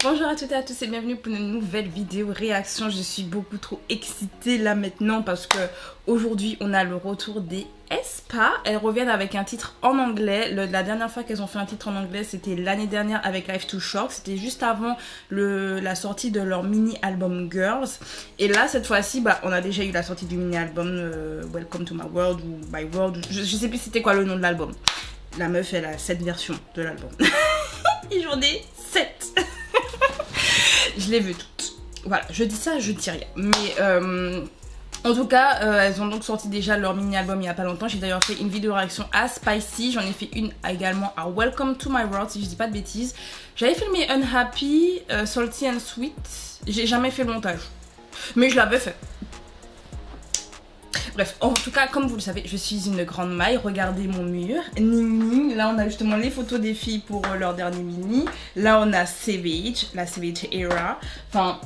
Bonjour à toutes et à tous et bienvenue pour une nouvelle vidéo réaction. Je suis beaucoup trop excitée là maintenant parce que aujourd'hui on a le retour des aespa. Elles reviennent avec un titre en anglais. La dernière fois qu'elles ont fait un titre en anglais c'était l'année dernière avec Life Too Short. C'était juste avant la sortie de leur mini-album Girls. Et là cette fois-ci on a déjà eu la sortie du mini-album Welcome to My World ou My World. Je sais plus c'était quoi le nom de l'album. La meuf elle a 7 versions de l'album. Et j'en ai 7. Je les veux toutes. Voilà, je dis ça, je dis rien. Mais en tout cas, elles ont donc sorti déjà leur mini-album il n'y a pas longtemps. J'ai d'ailleurs fait une vidéo réaction à Spicy. J'en ai fait une également à Welcome to My World, si je dis pas de bêtises. J'avais filmé Unhappy, Salty and Sweet. J'ai jamais fait le montage. Mais je l'avais fait. Bref, en tout cas, comme vous le savez, je suis une grande maille. Regardez mon mur. Ning Ning. Là, on a justement les photos des filles pour leur dernier mini. Là, on a Savage, la Savage Era. Enfin,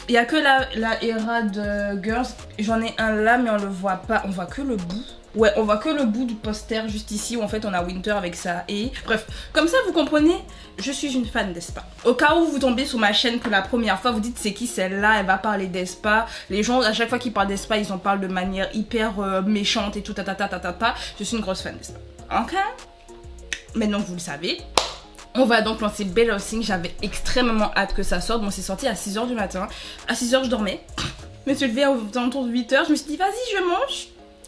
il n'y a que la era de Girls. J'en ai un là, mais on le voit pas. On voit que le bout. Ouais, on voit que le bout du poster juste ici où en fait on a Winter avec ça et... Bref, comme ça vous comprenez, je suis une fan d'Aespa. Au cas où vous tombez sur ma chaîne pour la première fois, vous dites c'est qui celle-là, elle va parler d'Aespa. Les gens, à chaque fois qu'ils parlent d'Aespa, ils en parlent de manière hyper méchante et tout, Je suis une grosse fan d'Aespa. Ok. Maintenant que vous le savez, on va donc lancer Better Things. J'avais extrêmement hâte que ça sorte. Bon, c'est sorti à 6 h du matin. À 6 h je dormais. Je me suis levée aux alentours de 8 h. Je me suis dit vas-y, je mange.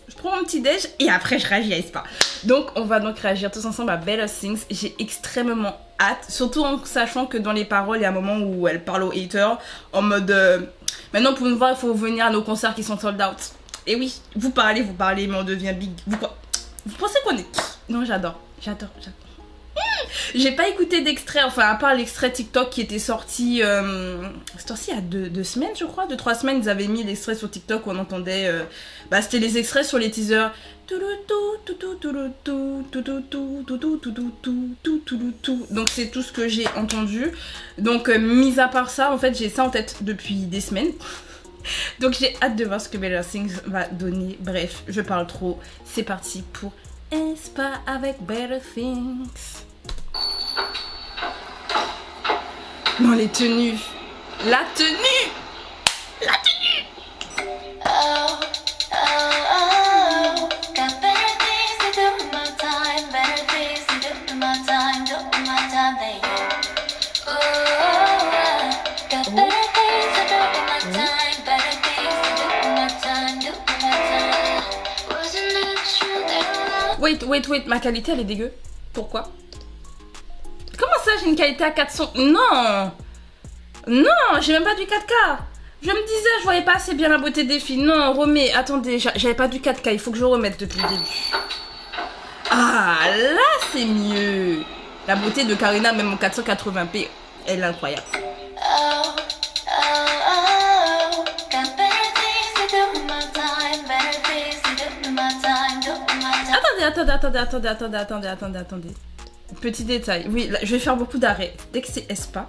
Je prends mon petit déj et après je réagis à Aespa. Donc on va donc réagir tous ensemble à Better Things. J'ai extrêmement hâte, surtout en sachant que dans les paroles il y a un moment où elle parle aux haters en mode maintenant pour nous voir il faut venir à nos concerts qui sont sold out. Et oui, vous parlez mais on devient big. Vous pensez qu'on est... Non, j'adore. J'ai pas écouté d'extrait, enfin à part l'extrait TikTok qui était sorti, c'est sorti il y a deux semaines je crois, 2-3 semaines, ils avaient mis l'extrait sur TikTok où on entendait, c'était les extraits sur les teasers. Donc c'est tout ce que j'ai entendu. Donc mis à part ça, en fait j'ai ça en tête depuis des semaines. Donc j'ai hâte de voir ce que Better Things va donner. Bref, je parle trop, c'est parti pour Aespa avec Better Things. Non, les tenues. La tenue. La tenue. Oh, oh, oh. Got better things to do with my time. Better things to do with my time. Do with my time than you. Oh, oh, oh. Got better things to do with my time. Better things to do with my time. Do with my time. Wasn't it true that... Wait, ma qualité elle est dégueu. Pourquoi? Comment ça j'ai une qualité à 400? Non, j'ai même pas du 4K. Je me disais je voyais pas assez bien la beauté des filles. Non, remets, attendez, j'avais pas du 4K, il faut que je remette depuis le début. Ah là c'est mieux. La beauté de Karina même en 480p, elle est incroyable. Attendez. Petit détail, oui, là, je vais faire beaucoup d'arrêts. Dès que c'est Aespa,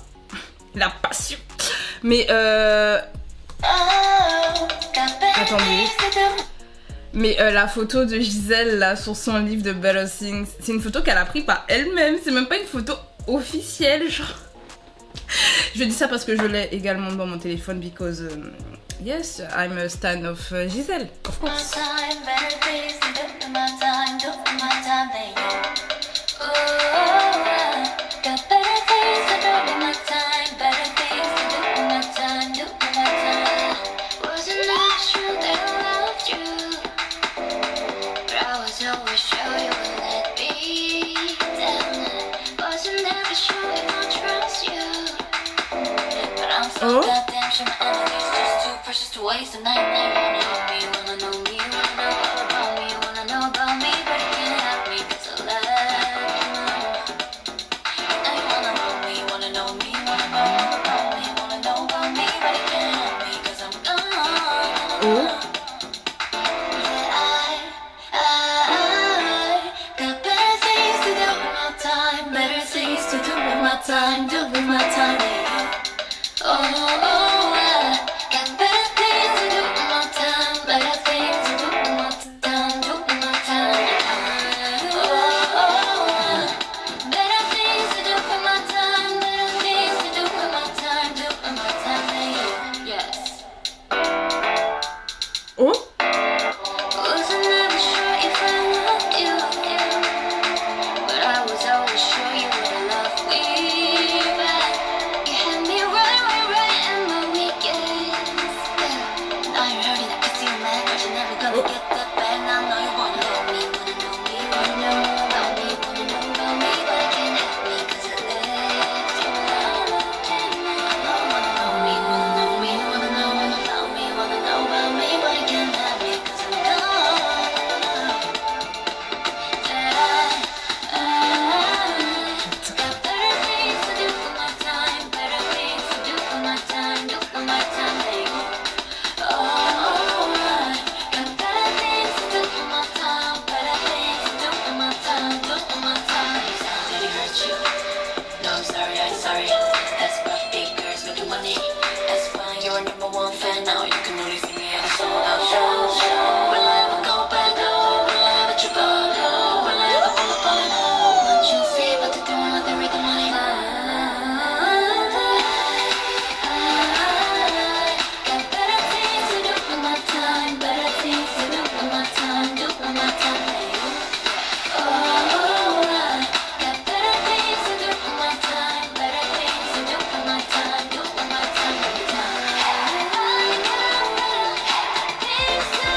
la passion. Mais attendez. Mais la photo de Gisèle là sur son livre de Better Things, c'est une photo qu'elle a prise par elle-même. C'est même pas une photo officielle, genre. Je dis ça parce que je l'ai également dans mon téléphone because yes, I'm a stan of Gisèle, of course. Oh.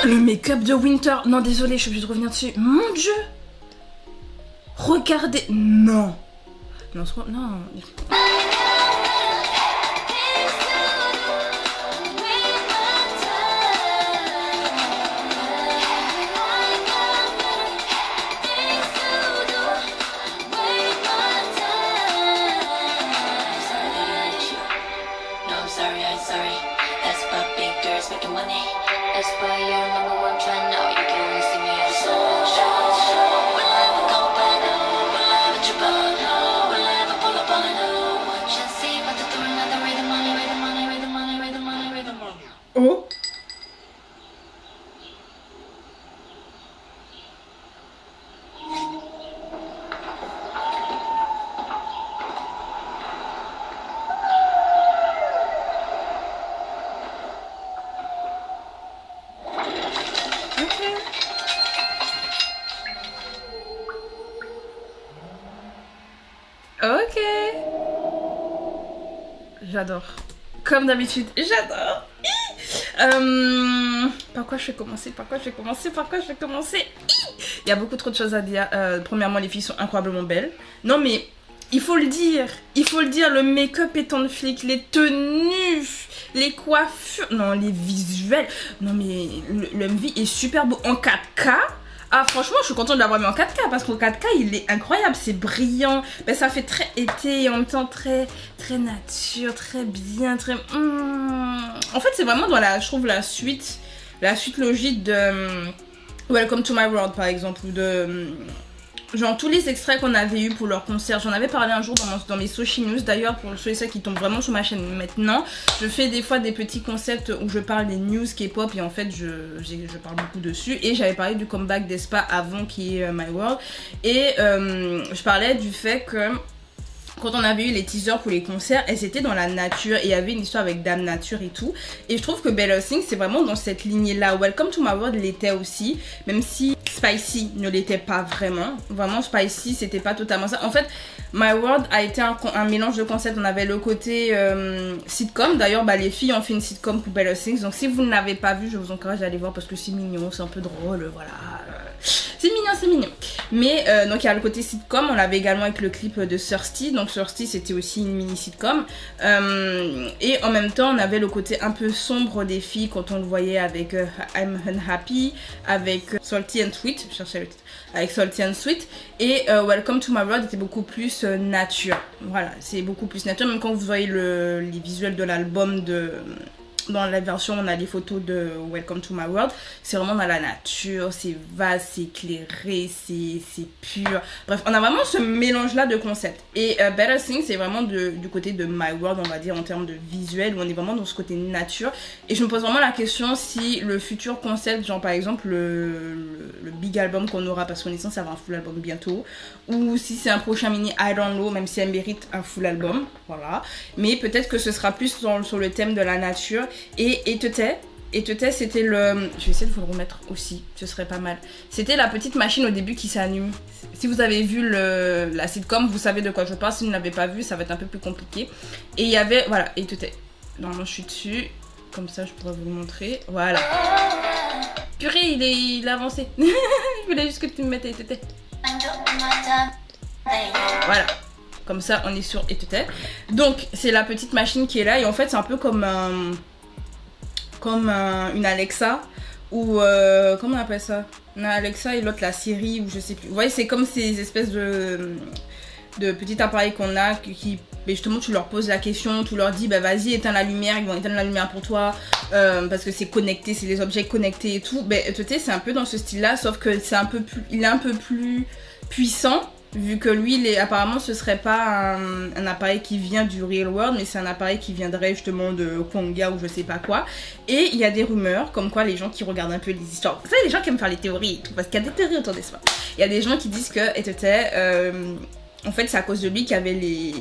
le make-up de Winter. Non, désolé, je suis obligée de revenir dessus. Mon Dieu. Regardez. Non. Non, non. Oh. Ok. J'adore. Comme d'habitude, j'adore. Par quoi je vais commencer? Il y a beaucoup trop de choses à dire. Premièrement, les filles sont incroyablement belles. Non mais, il faut le dire, le make-up étant de flic, les tenues, les coiffures, non, les visuels. Non mais, le MV est super beau en 4K. Ah franchement je suis contente de l'avoir mis en 4K parce qu'en 4K il est incroyable, c'est brillant, ben, ça fait très été et en même temps très nature, très bien, très... En fait c'est vraiment dans la, je trouve la suite logique de Welcome to My World par exemple, ou de... genre tous les extraits qu'on avait eu pour leur concert, j'en avais parlé un jour dans mes Soshi News. D'ailleurs pour ceux et celles qui tombent vraiment sur ma chaîne maintenant, je fais des fois des petits concepts où je parle des news K-pop et en fait je parle beaucoup dessus. Et j'avais parlé du comeback d'Aespa avant qui est My World. Et je parlais du fait que quand on avait eu les teasers pour les concerts, elles étaient dans la nature et il y avait une histoire avec Dame Nature et tout. Et je trouve que Better Things c'est vraiment dans cette lignée là. Welcome to My World l'était aussi, même si Spicy ne l'était pas vraiment. Vraiment Spicy c'était pas totalement ça. En fait My World a été un mélange de concepts. On avait le côté sitcom. D'ailleurs bah, les filles ont fait une sitcom pour Better Things. Donc si vous ne l'avez pas vu, je vous encourage à aller voir parce que c'est mignon, c'est un peu drôle, voilà. C'est mignon. Mais donc il y a le côté sitcom, on l'avait également avec le clip de Thirsty. Donc Thirsty c'était aussi une mini sitcom. Et en même temps on avait le côté un peu sombre des filles quand on le voyait avec I'm Unhappy, avec Salty and Sweet, je cherchais le titre, avec Salty and Sweet. Et Welcome to My World était beaucoup plus nature. Voilà, c'est beaucoup plus nature. Même quand vous voyez les visuels de l'album dans la version on a les photos de Welcome to My World, c'est vraiment dans la nature, c'est vaste, c'est éclairé, c'est pur. Bref, on a vraiment ce mélange là de concepts. Et Better Things c'est vraiment du côté de My World, on va dire en termes de visuel, où on est vraiment dans ce côté nature. Et je me pose vraiment la question si le futur concept, genre par exemple le big album qu'on aura, parce qu'on est censé avoir un full album bientôt, ou si c'est un prochain mini, I don't know, même si elle mérite un full album, voilà. Mais peut-être que ce sera plus sur le thème de la nature. Et Etete c'était le... Je vais essayer de vous le remettre aussi, ce serait pas mal. C'était la petite machine au début qui s'allume. Si vous avez vu la sitcom, vous savez de quoi je parle. Si vous ne l'avez pas vu, ça va être un peu plus compliqué. Et il y avait... Voilà, Etete. Normalement je suis dessus. Comme ça je pourrais vous le montrer. Voilà. Purée, il a avancé. Je voulais juste que tu me mettes Etete. Voilà. Comme ça on est sur Etete. Donc c'est la petite machine qui est là. Et en fait c'est un peu comme une Alexa ou comment on appelle ça, une Alexa et l'autre la Siri ou je sais plus. Vous voyez c'est comme ces espèces de petits appareils qu'on a qui justement tu leur poses la question, tu leur dis bah vas-y éteins la lumière, ils vont éteindre la lumière pour toi parce que c'est connecté, c'est des objets connectés et tout. Ben Etete c'est un peu dans ce style là, sauf que c'est un peu plus, il est un peu plus puissant. Vu que lui, apparemment, ce serait pas un appareil qui vient du real world, mais c'est un appareil qui viendrait justement de Konga ou je sais pas quoi. Et il y a des rumeurs, comme quoi les gens qui regardent un peu les histoires, vous savez, les gens qui aiment faire les théories et tout, parce qu'il y a des théories autour de ça. Il y a des gens qui disent que Etete, en fait, c'est à cause de lui qu'il y avait les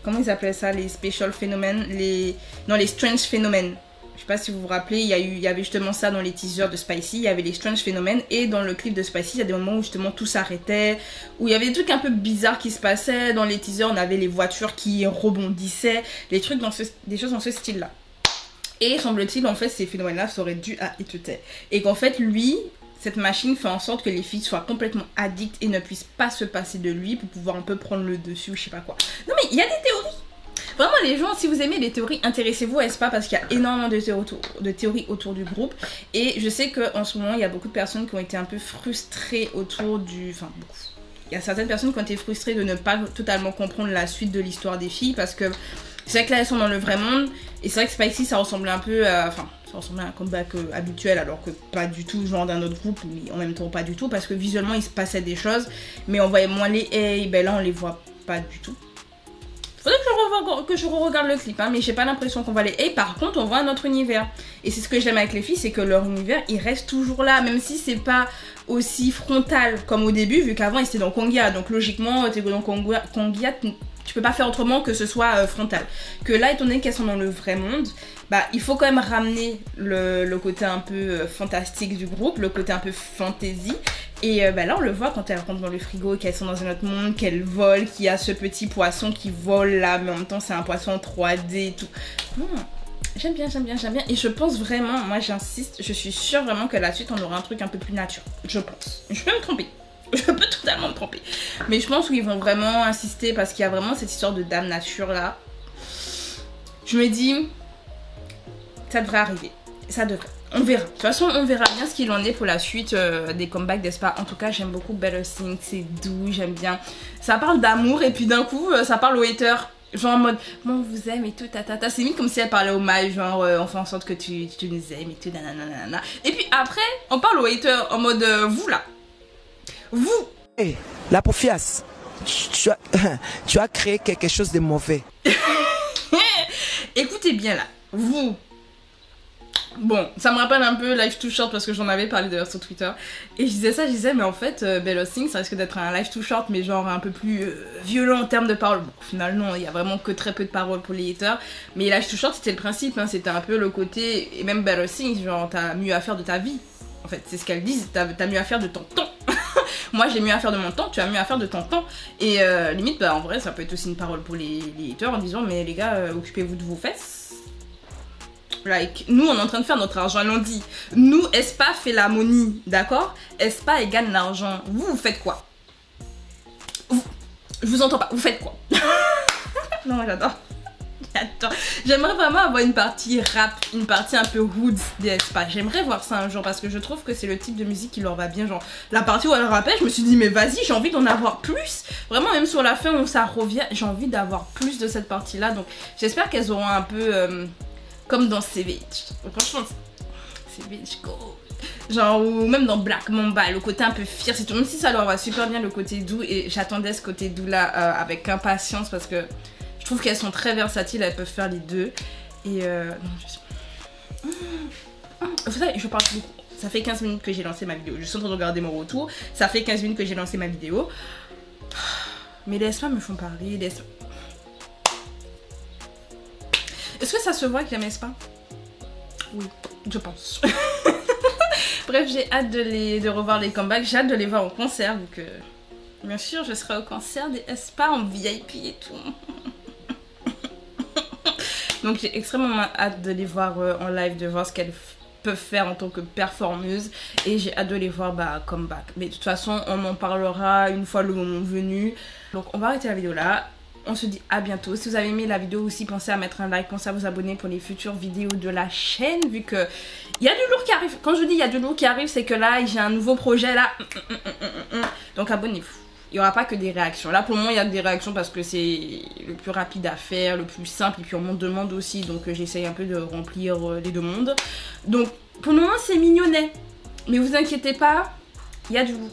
comment ils appelaient ça, les special phénomènes, les strange phénomènes. Je sais pas si vous vous rappelez, il y avait justement ça dans les teasers de Spicy, il y avait les strange phénomènes, et dans le clip de Spicy, il y a des moments où justement tout s'arrêtait, où il y avait des trucs un peu bizarres qui se passaient. Dans les teasers, on avait les voitures qui rebondissaient, des choses dans ce style-là. Et semble-t-il, en fait, ces phénomènes-là seraient dus à Etete. Et qu'en fait, lui, cette machine fait en sorte que les filles soient complètement addictes et ne puissent pas se passer de lui pour pouvoir un peu prendre le dessus ou je sais pas quoi. Non mais il y a des théories. Vraiment les gens, si vous aimez les théories, intéressez-vous à Aespa parce qu'il y a énormément de théories autour du groupe. Et je sais qu'en ce moment, il y a beaucoup de personnes qui ont été un peu frustrées autour du... Enfin, beaucoup. Il y a certaines personnes qui ont été frustrées de ne pas totalement comprendre la suite de l'histoire des filles parce que c'est vrai que là, elles sont dans le vrai monde. Et c'est vrai que Spicy, ça ressemblait un peu à... Enfin, ça ressemblait à un comeback habituel alors que pas du tout, genre d'un autre groupe, mais en même temps pas du tout parce que visuellement, il se passait des choses. Mais on voyait moins les hey, ben là, on les voit pas du tout. Faudrait que je re-regarde le clip, hein, mais j'ai pas l'impression qu'on voit les hey. Par contre, on voit un autre univers. Et c'est ce que j'aime avec les filles, c'est que leur univers, il reste toujours là, même si c'est pas aussi frontal comme au début, vu qu'avant, ils étaient dans Kongia. Donc logiquement, t'es dans Kongia, tu peux pas faire autrement que ce soit frontal. Que là, étant donné qu'elles sont dans le vrai monde, bah il faut quand même ramener le côté un peu fantastique du groupe, le côté un peu fantasy. Et bah là on le voit quand elles rentrent dans le frigo, qu'elles sont dans un autre monde, qu'elles volent, qu'il y a ce petit poisson qui vole là, mais en même temps c'est un poisson 3D et tout. J'aime bien, j'aime bien, j'aime bien. Et je pense vraiment, moi j'insiste, je suis sûre vraiment que la suite on aura un truc un peu plus nature. Je pense. Je peux me tromper. Je peux totalement me tromper. Mais je pense qu'ils vont vraiment insister parce qu'il y a vraiment cette histoire de dame nature là. Je me dis, ça devrait arriver. Ça devrait. On verra. De toute façon, on verra bien ce qu'il en est pour la suite des comebacks d'Aespa. En tout cas, j'aime beaucoup Better Things. C'est doux, j'aime bien. Ça parle d'amour et puis d'un coup, ça parle aux haters. Genre en mode, bon, on vous aime et tout, tatata. C'est limite comme si elle parlait au mal, genre, on fait en sorte que tu nous aimes et tout, nanana. Et puis après, on parle aux haters en mode, vous là. Vous. Hey, la Pofias, tu as créé quelque chose de mauvais. Écoutez bien là, vous. Bon, ça me rappelle un peu Life Too Short parce que j'en avais parlé d'ailleurs sur Twitter. Et je disais ça, je disais mais en fait Better Things ça risque d'être un Life Too Short mais genre un peu plus violent en termes de paroles. Bon, au final non, il y a vraiment que très peu de paroles pour les haters. Mais Life Too Short c'était le principe, hein, c'était un peu le côté, et même Better Things, genre t'as mieux à faire de ta vie. En fait c'est ce qu'elles disent, t'as mieux à faire de ton temps. Moi j'ai mieux à faire de mon temps, tu as mieux à faire de ton temps. Et limite bah en vrai ça peut être aussi une parole pour les haters en disant mais les gars occupez-vous de vos fesses. Like, nous on est en train de faire notre argent, on dit nous Aespa fait la money, d'accord? Aespa elle gagne l'argent, vous faites quoi? Je vous entends pas, vous faites quoi? Non j'adore. J'aimerais vraiment avoir une partie rap, une partie un peu hood des Aespa. J'aimerais voir ça un jour parce que je trouve que c'est le type de musique qui leur va bien. Genre la partie où elle rappelle, je me suis dit mais vas-y, j'ai envie d'en avoir plus. Vraiment même sur la fin où ça revient, j'ai envie d'avoir plus de cette partie là. Donc j'espère qu'elles auront un peu comme dans Savage. Franchement Savage go. Genre ou même dans Black Mamba, le côté un peu fierce et tout. Même si ça leur va super bien le côté doux. Et j'attendais ce côté doux là avec impatience parce que je trouve qu'elles sont très versatiles, elles peuvent faire les deux. Et vous savez, je parle beaucoup. Ça fait 15 minutes que j'ai lancé ma vidéo. Je suis en train de regarder mon retour. Ça fait 15 minutes que j'ai lancé ma vidéo. Mais les Aespa me font parler. Est-ce que ça se voit que j'aime Aespa? Oui, je pense. Bref, j'ai hâte de revoir les comebacks. J'ai hâte de les voir au concert. Donc, bien sûr, je serai au concert des Aespa en VIP et tout. Donc, j'ai extrêmement hâte de les voir en live, de voir ce qu'elles peuvent faire en tant que performeuse. Et j'ai hâte de les voir comeback. Mais de toute façon, on en parlera une fois le moment venu. Donc, on va arrêter la vidéo là. On se dit à bientôt. Si vous avez aimé la vidéo aussi, pensez à mettre un like, pensez à vous abonner pour les futures vidéos de la chaîne, vu que il y a du lourd qui arrive. Quand je dis il y a du lourd qui arrive, c'est que là, j'ai un nouveau projet là. Donc abonnez-vous. Il n'y aura pas que des réactions. Là, pour le moment, il y a des réactions parce que c'est le plus rapide à faire, le plus simple. Et puis on m'en demande aussi, donc j'essaye un peu de remplir les demandes. Donc pour le moment, c'est mignonnet. Mais vous inquiétez pas, il y a du lourd.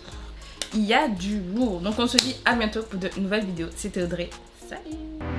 Il y a du lourd. Donc on se dit à bientôt pour de nouvelles vidéos. C'était Audrey. Salut!